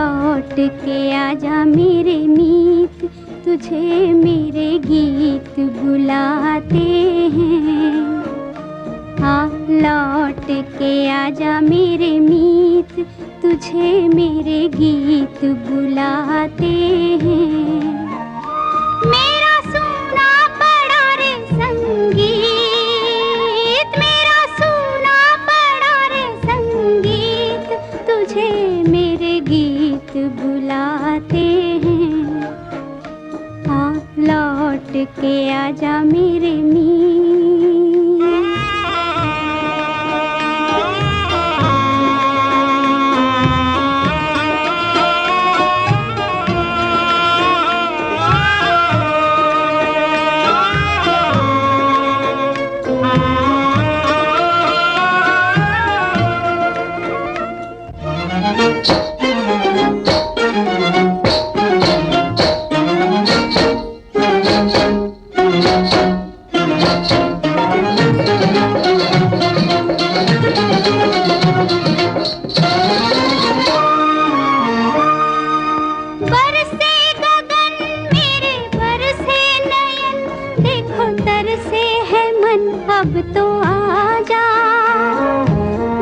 लौट के आजा मेरे मीत, तुझे मेरे गीत बुलाते हैं। हाँ लौट के आजा मेरे मीत, तुझे मेरे गीत बुलाते हैं। मेरा सुना पड़ा रे संगीत, मेरा सुना पड़ा रे संगीत, तुझे मेरे गीत बुलाते हैं। हाँ लौट के आजा मेरे मीत। अब तो आजा,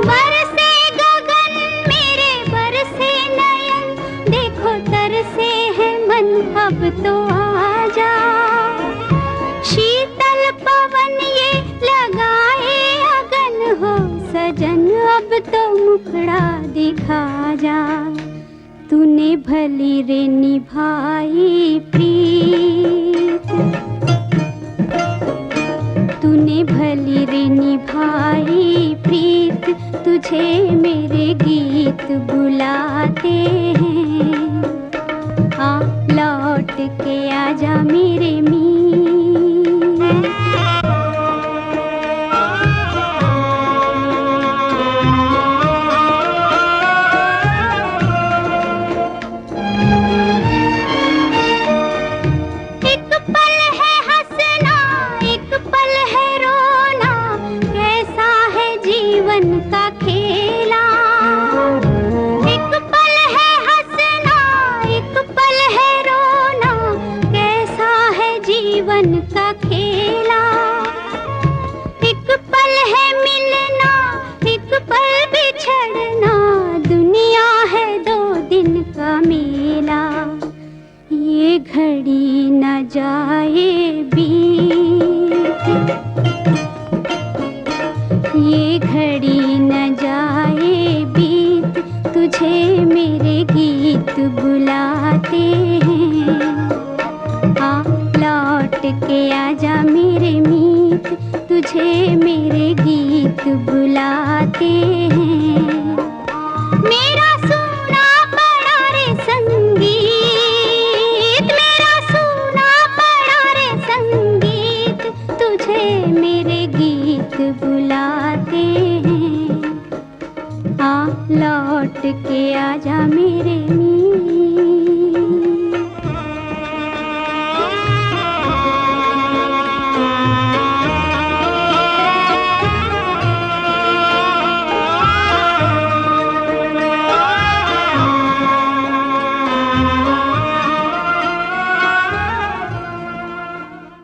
बरसे गगन मेरे बरसे नयन, देखो तरसे है मन अब तो आजा। शीतल पवन ये लगाए अगन हो सजन, अब तो मुखड़ा दिखा जा। तूने भली रे निभाई प्रीत, तूने भली रे निभाई प्रीत, तुझे मेरे गीत बुलाते